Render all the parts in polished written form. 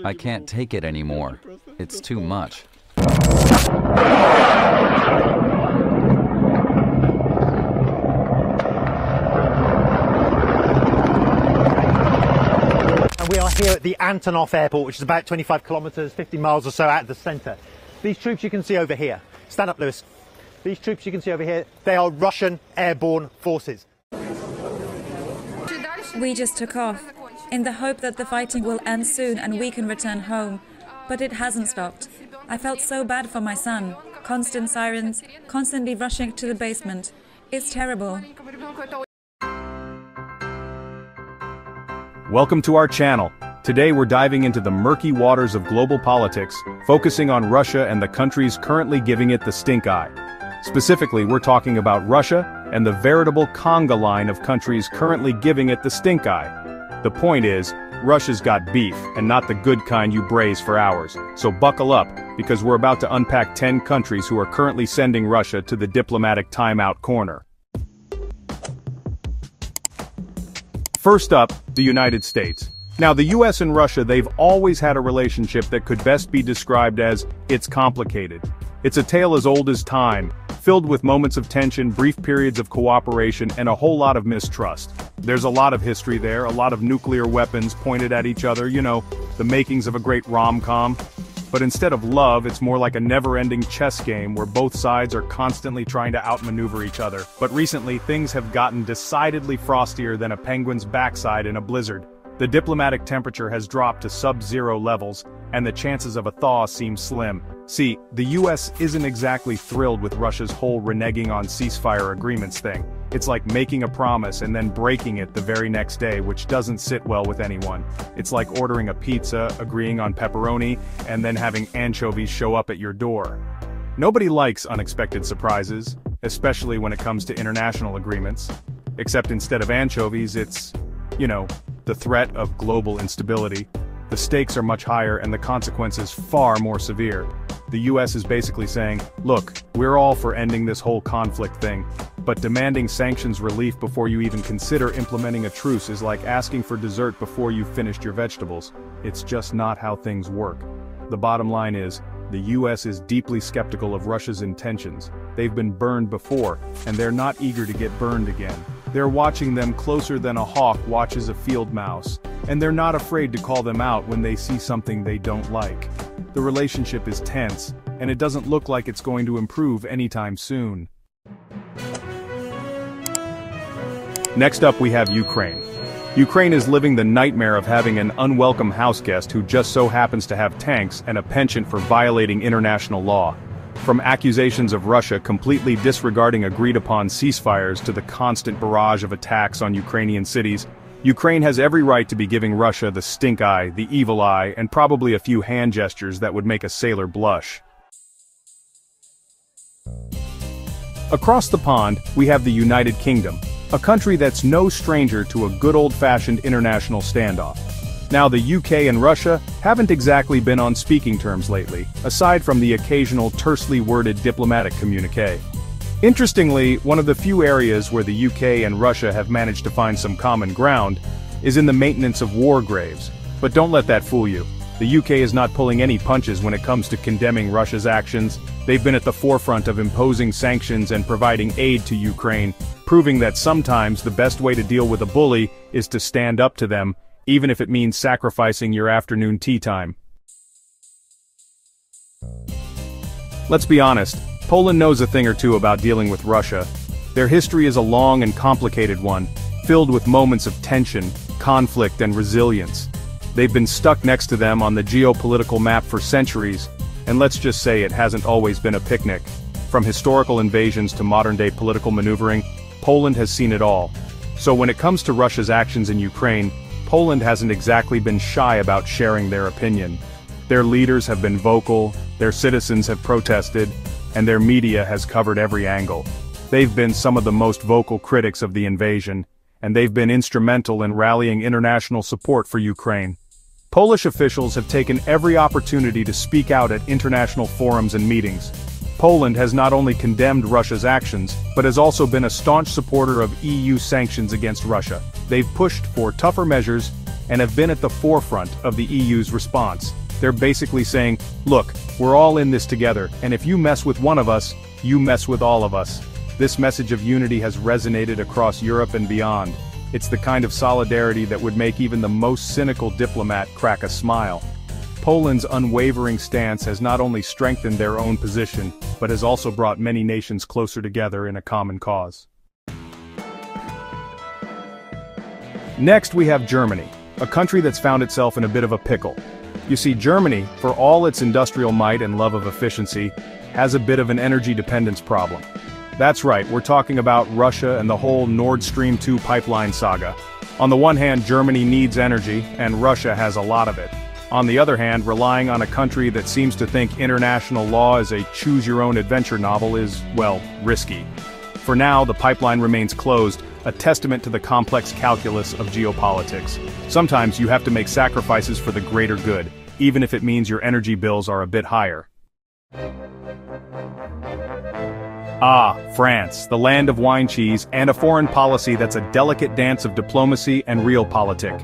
I can't take it anymore. It's too much. And we are here at the Antonov Airport, which is about 25 kilometers, 50 miles or so out of the center. These troops you can see over here. Stand up, Lewis. These troops you can see over here, they are Russian airborne forces. We just took off, in the hope that the fighting will end soon and we can return home. But it hasn't stopped. I felt so bad for my son. Constant sirens, constantly rushing to the basement. It's terrible. Welcome to our channel. Today we're diving into the murky waters of global politics, focusing on Russia and the countries currently giving it the stink eye. Specifically, we're talking about Russia and the veritable conga line of countries currently giving it the stink eye. The point is, Russia's got beef, and not the good kind you braise for hours. So buckle up, because we're about to unpack 10 countries who are currently sending Russia to the diplomatic timeout corner. First up, the United States. Now, the US and Russia, they've always had a relationship that could best be described as, it's complicated. It's a tale as old as time, filled with moments of tension, brief periods of cooperation, and a whole lot of mistrust. There's a lot of history there, a lot of nuclear weapons pointed at each other, you know, the makings of a great rom-com. But instead of love, it's more like a never-ending chess game where both sides are constantly trying to outmaneuver each other. But recently, things have gotten decidedly frostier than a penguin's backside in a blizzard. The diplomatic temperature has dropped to sub-zero levels, and the chances of a thaw seem slim. See, the US isn't exactly thrilled with Russia's whole reneging on ceasefire agreements thing. It's like making a promise and then breaking it the very next day, which doesn't sit well with anyone. It's like ordering a pizza, agreeing on pepperoni, and then having anchovies show up at your door. Nobody likes unexpected surprises, especially when it comes to international agreements. Except instead of anchovies, it's, you know, the threat of global instability. The stakes are much higher and the consequences far more severe. The US is basically saying, look, we're all for ending this whole conflict thing, but demanding sanctions relief before you even consider implementing a truce is like asking for dessert before you've finished your vegetables. It's just not how things work. The bottom line is, the US is deeply skeptical of Russia's intentions. They've been burned before, and they're not eager to get burned again. They're watching them closer than a hawk watches a field mouse, and they're not afraid to call them out when they see something they don't like. The relationship is tense, and it doesn't look like it's going to improve anytime soon. Next up we have Ukraine. Ukraine is living the nightmare of having an unwelcome houseguest who just so happens to have tanks and a penchant for violating international law. From accusations of Russia completely disregarding agreed-upon ceasefires to the constant barrage of attacks on Ukrainian cities, Ukraine has every right to be giving Russia the stink eye, the evil eye, and probably a few hand gestures that would make a sailor blush. Across the pond, we have the United Kingdom, a country that's no stranger to a good old-fashioned international standoff. Now, the UK and Russia haven't exactly been on speaking terms lately, aside from the occasional tersely worded diplomatic communique. Interestingly, one of the few areas where the UK and Russia have managed to find some common ground is in the maintenance of war graves. But don't let that fool you. The UK is not pulling any punches when it comes to condemning Russia's actions. They've been at the forefront of imposing sanctions and providing aid to Ukraine, proving that sometimes the best way to deal with a bully is to stand up to them, even if it means sacrificing your afternoon tea time. Let's be honest, Poland knows a thing or two about dealing with Russia. Their history is a long and complicated one, filled with moments of tension, conflict, and resilience. They've been stuck next to them on the geopolitical map for centuries, and let's just say it hasn't always been a picnic. From historical invasions to modern-day political maneuvering, Poland has seen it all. So when it comes to Russia's actions in Ukraine, Poland hasn't exactly been shy about sharing their opinion. Their leaders have been vocal, their citizens have protested, and their media has covered every angle. They've been some of the most vocal critics of the invasion, and they've been instrumental in rallying international support for Ukraine. Polish officials have taken every opportunity to speak out at international forums and meetings. Poland has not only condemned Russia's actions, but has also been a staunch supporter of EU sanctions against Russia. They've pushed for tougher measures, and have been at the forefront of the EU's response. They're basically saying, look, we're all in this together, and if you mess with one of us, you mess with all of us. This message of unity has resonated across Europe and beyond. It's the kind of solidarity that would make even the most cynical diplomat crack a smile. Poland's unwavering stance has not only strengthened their own position, but has also brought many nations closer together in a common cause. Next we have Germany, a country that's found itself in a bit of a pickle. You see, Germany, for all its industrial might and love of efficiency, has a bit of an energy dependence problem. That's right, we're talking about Russia and the whole Nord Stream 2 pipeline saga. On the one hand, Germany needs energy, and Russia has a lot of it. On the other hand, relying on a country that seems to think international law is a choose-your-own-adventure novel is, well, risky. For now, the pipeline remains closed, a testament to the complex calculus of geopolitics. Sometimes you have to make sacrifices for the greater good, even if it means your energy bills are a bit higher. Ah, France, the land of wine cheese and a foreign policy that's a delicate dance of diplomacy and realpolitik.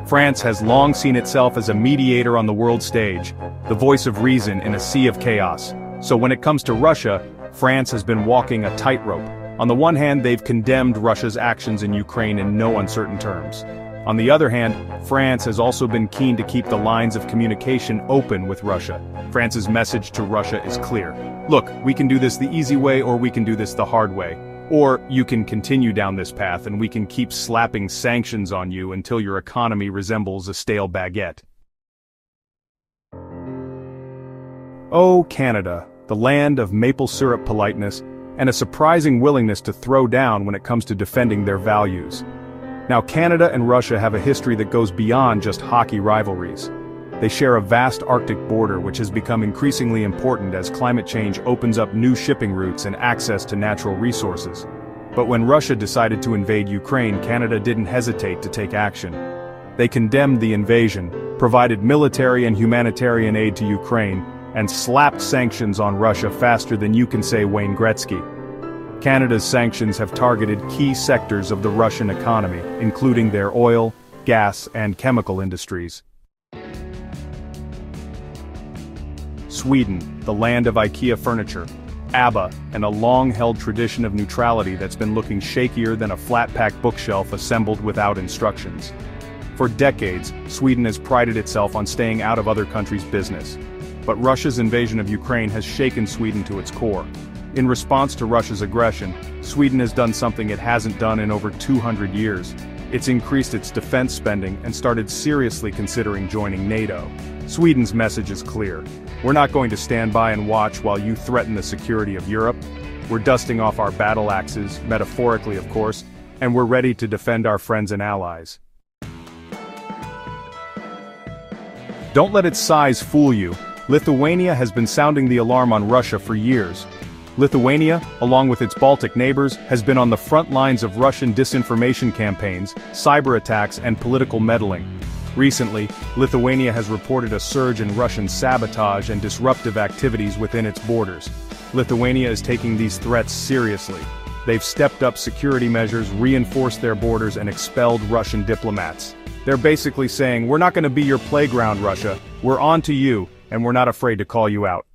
France has long seen itself as a mediator on the world stage, the voice of reason in a sea of chaos. So when it comes to Russia, France has been walking a tightrope. On the one hand, they've condemned Russia's actions in Ukraine in no uncertain terms. On the other hand, France has also been keen to keep the lines of communication open with Russia. France's message to Russia is clear. Look, we can do this the easy way or we can do this the hard way. Or you can continue down this path and we can keep slapping sanctions on you until your economy resembles a stale baguette. Oh, Canada, the land of maple syrup politeness, and a surprising willingness to throw down when it comes to defending their values. Now, Canada and Russia have a history that goes beyond just hockey rivalries. They share a vast Arctic border which has become increasingly important as climate change opens up new shipping routes and access to natural resources. But when Russia decided to invade Ukraine, Canada didn't hesitate to take action. They condemned the invasion, provided military and humanitarian aid to Ukraine, and slapped sanctions on Russia faster than you can say Wayne Gretzky. Canada's sanctions have targeted key sectors of the Russian economy, including their oil, gas, and chemical industries. Sweden, the land of IKEA furniture, ABBA, and a long-held tradition of neutrality that's been looking shakier than a flat-pack bookshelf assembled without instructions. For decades, Sweden has prided itself on staying out of other countries' business. But Russia's invasion of Ukraine has shaken Sweden to its core. In response to Russia's aggression, Sweden has done something it hasn't done in over 200 years. It's increased its defense spending and started seriously considering joining NATO. Sweden's message is clear. We're not going to stand by and watch while you threaten the security of Europe. We're dusting off our battle axes, metaphorically of course, and we're ready to defend our friends and allies. Don't let its size fool you. Lithuania has been sounding the alarm on Russia for years. Lithuania, along with its Baltic neighbors, has been on the front lines of Russian disinformation campaigns, cyber attacks, and political meddling. Recently, Lithuania has reported a surge in Russian sabotage and disruptive activities within its borders. Lithuania is taking these threats seriously. They've stepped up security measures, reinforced their borders, and expelled Russian diplomats. They're basically saying, we're not going to be your playground, Russia. We're on to you, and we're not afraid to call you out.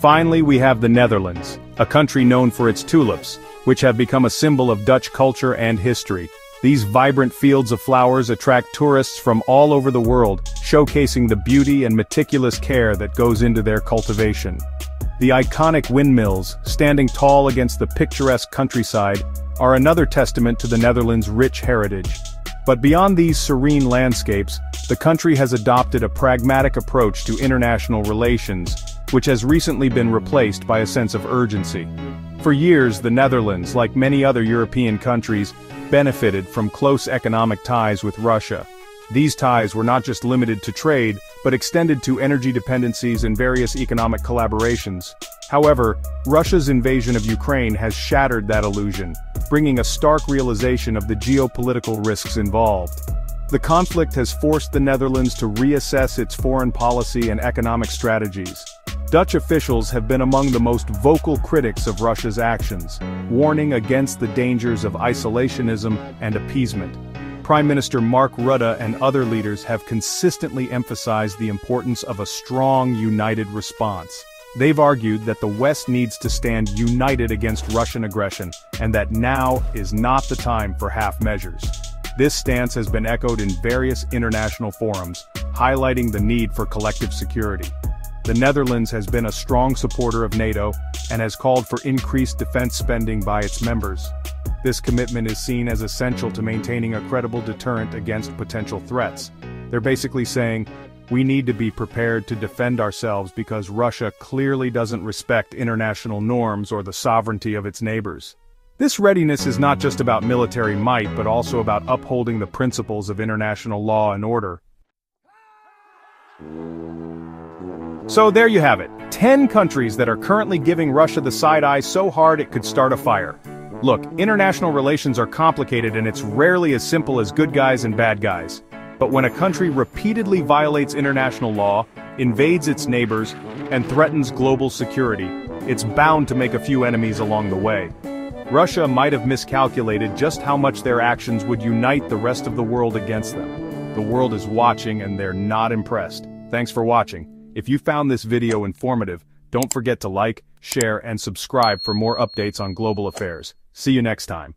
Finally, we have the Netherlands, a country known for its tulips, which have become a symbol of Dutch culture and history. These vibrant fields of flowers attract tourists from all over the world, showcasing the beauty and meticulous care that goes into their cultivation. The iconic windmills, standing tall against the picturesque countryside, are another testament to the Netherlands' rich heritage. But beyond these serene landscapes, the country has adopted a pragmatic approach to international relations, which has recently been replaced by a sense of urgency. For years, the Netherlands, like many other European countries, benefited from close economic ties with Russia. These ties were not just limited to trade, but extended to energy dependencies and various economic collaborations. However, Russia's invasion of Ukraine has shattered that illusion, bringing a stark realization of the geopolitical risks involved. The conflict has forced the Netherlands to reassess its foreign policy and economic strategies. Dutch officials have been among the most vocal critics of Russia's actions, warning against the dangers of isolationism and appeasement. Prime Minister Mark Rutte and other leaders have consistently emphasized the importance of a strong, united response. They've argued that the West needs to stand united against Russian aggression, and that now is not the time for half measures. This stance has been echoed in various international forums, highlighting the need for collective security. The Netherlands has been a strong supporter of NATO and has called for increased defense spending by its members. This commitment is seen as essential to maintaining a credible deterrent against potential threats. They're basically saying, we need to be prepared to defend ourselves because Russia clearly doesn't respect international norms or the sovereignty of its neighbors. This readiness is not just about military might but also about upholding the principles of international law and order. So there you have it, 10 countries that are currently giving Russia the side eye so hard it could start a fire. Look, international relations are complicated and it's rarely as simple as good guys and bad guys. But when a country repeatedly violates international law, invades its neighbors, and threatens global security, it's bound to make a few enemies along the way. Russia might have miscalculated just how much their actions would unite the rest of the world against them. The world is watching and they're not impressed. Thanks for watching. If you found this video informative, don't forget to like, share, and subscribe for more updates on global affairs. See you next time.